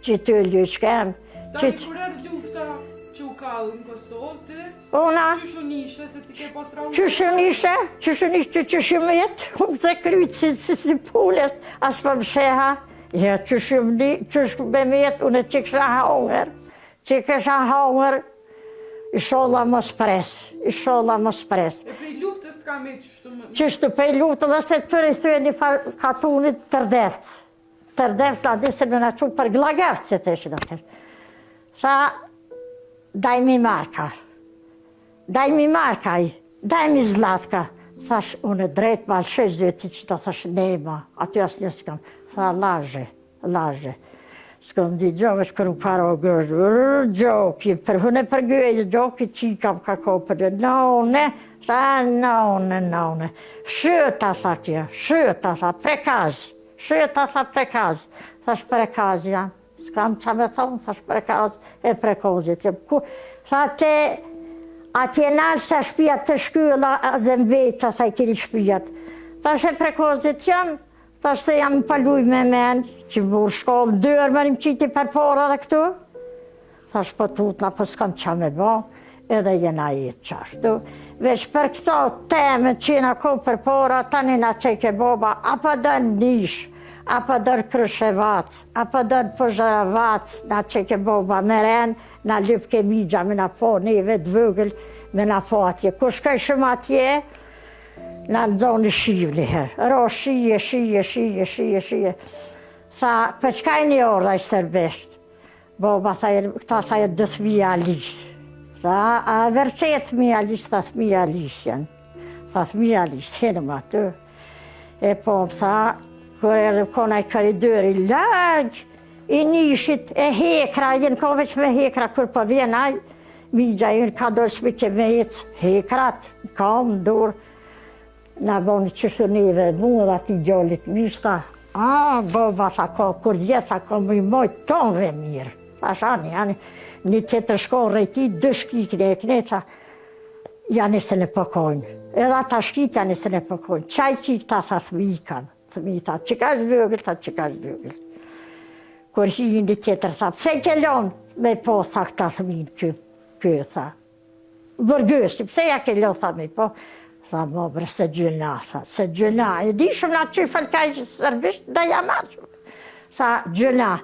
që të lyqken. Dani, kur erë lufta që u kallë në Kosovë, Una, qyshu nishe, se ti ke pas traumë? qyshu nishe, qyshu me jetë, unë se krytë si pulles, as për më sheha. Ja, qyshu me jetë, unë që kësha hongër, Isholla mos pres. E prej luftës të kam e qështu më... Qështu prej luftë dhe se të përri thue një katunit tërdeft. Tërdeft, la di se me në qu për glageft, se të ishin atër. Sa, daj mi marka. Daj mi zlatka. Thash, unë drejt malë 6 veti që të thash nema. Aty asë njësë kam. Tha, laže. S'kom di gjove shkërë në paro gërë, gjoki, për hëne përgjëjë, gjoki që i kam ka kopërë, none, shëta tha kjo, prekaz, thash prekaz jam, s'kam qa me thonë, thash prekaz e prekozit, tha te, atje nalë tha shpijat të shkylla, a zembeta, tha i kiri shpijat, thash e prekozit jam, thash se jam paluj me men, që më urë shkollë, dërë më një qiti për pora dhe këtu. Thash po tutna, po s'kam qa me bo, edhe jena jetë qashtu. Veç për këto teme që jena ko për pora, tani na qeke boba, apo dën nish, apo dën kryshevac, apo dën pëzhëravac, na qeke boba me ren, na lyp ke migja, me na po neve të vëgël, me na po atje. Kur shkaj shumë atje, na nëzoni shiv njëherë. Ro shije. Tha, për qka e një orë i sërbesht? Boba, këta tha e 2.000 lisë. Tha, a vërtet 1.000 lisë, tha 1.000 lisë janë. Tha 1.000 lisë, henëm atë. E po, tha, kër edhe kona i koridori largë, i nishit e hekra, jenë ko veç me hekra, kër po vjenaj, migja jënë ka dorë shmi ke me jetë hekrat, kam, dorë. Na boni qështu neve, mundë ati gjallit mishta. Boba, tha ka, kur vjetë, tha ka më i mojtë tonëve mirë. Tha shani, një tjetër shkorë i ti, 2 shkikën e këne, tha, janë se në pëkojnë. Edhe ata shkit janë se në pëkojnë. Qaj kikë, tha, thëmi, tha, që ka zbëgël. Kur hi një tjetër, tha, pse i kelon? Me po, tha, këta thëmin, kë, tha. Bërgësi, pse ja kelon, tha, me po. Tha, mobre, se gjëna, e di shumë nga që fërkaj sërbisht, da jam arqë. Tha, gjëna,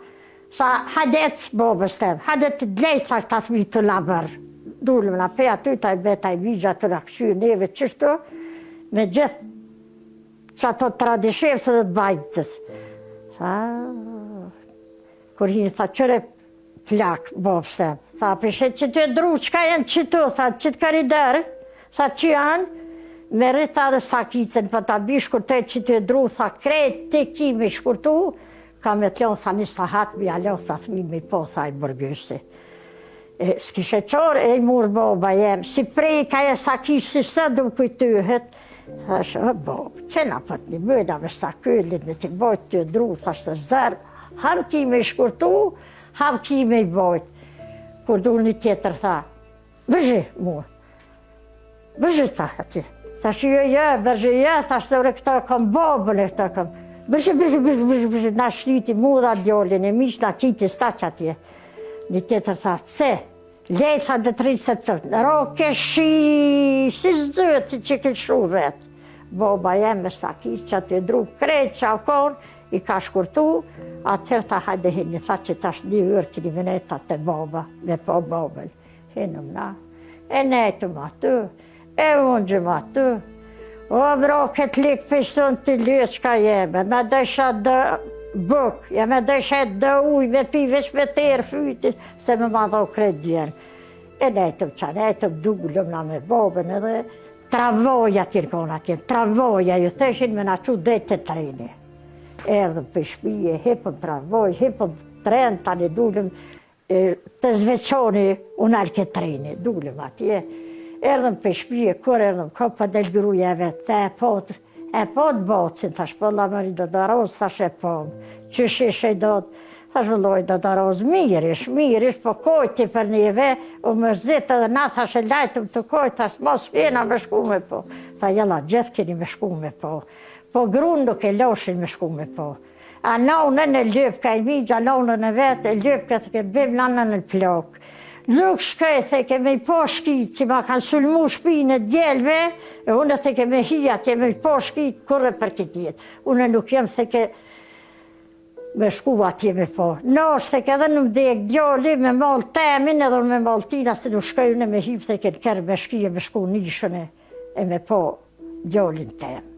tha, hadet, bobës tem, hadet të dlejt, tha, ta thmi të labërë. Dullëm nga pe aty, ta i beta i vigja të rakëshy neve qështu, me gjithë që ato tradishevës dhe të bajtës. Tha, kur hinë, tha, qëre plak, bobës tem, tha, pishet që të e dru, qka janë qëtu, tha, që të kariderë, tha, që janë, me rritha dhe sakicën për ta bish, kur të që të dru, tha krejt të ki me shkurtu, ka me t'lon, tha një sahat mi alo, tha thmi me po, tha i bërgjësi. S'kishe qorë, e i murë boba jem, si prej ka e sakicë, si së du kujtyhet, tha shë, boba, qena pët një mëna me sakyllit, me t'i bojt të dru, tha shtë zërë, ham ki me shkurtu, ham ki me i bojt. Kur du një tjetër, tha, bëzhi mua, bëzhi tha ati. Tha që bërgjë, tha shtore këta kam bobën e këta kam. Bërgjë, na shniti mu dha djollin e mish, na qiti staq atje. Një tjetër tha, pse? Lej tha dhe 30 të ro keshi, si zëti që këtë shu vetë. Boba jem me sakis që atë dru krejt që avkon, i ka shkurtu, atër tha hajde hini, tha që tash 2 urë kini meneta të boba, me po bobën. Hinëm na, e nejtëm aty. E unë gjëmë aty, o bro, këtë likë pështon të lyë që ka jeme, me dësha dë buk, me dësha dë uj, me pi veç me tërë fytit, se me ma dho kretë gjenë. E nejtëm qanë, nejtëm dullëm na me bobën edhe travoja tjërë kona tjenë, travoja, ju theshin me na që dhejtë të treni. Erdhëm për shpije, hipëm travoj, hipëm tren, tani dullëm të zveçoni unë alë këtë treni, dullëm atje. Erdhëm për shpije, kur erdhëm, ko për del gruja e vetë, e pot bocin, thash po la mëri do daroz, thash e po, qysh ishe i do, thash vëlloj do daroz, mirish, po kojti për njeve, u më zhitë edhe na, thash e lajtëm të kojt, thash mos vjena me shku me po. Tha jella, gjithë keni me shku me po. Po grunë nuk e loshin me shku me po. A nonën e lypka i migja, nonën e vetë e lypka, se ke bim nanën e plok. Nuk shkej, the ke me i po shkit, që ma kanë sulmu shpinë e djelve, e unë the ke me hija, që me i po shkit, kurre për këtë jetë. Unë nuk jem, the ke me shku atje me po. No, se ke edhe në mdek djoli, me mal temin, edhe me mal tina, se nuk shkej unë me hip, the ke në kërë me shkije, me shku nishën e me po djolin tem.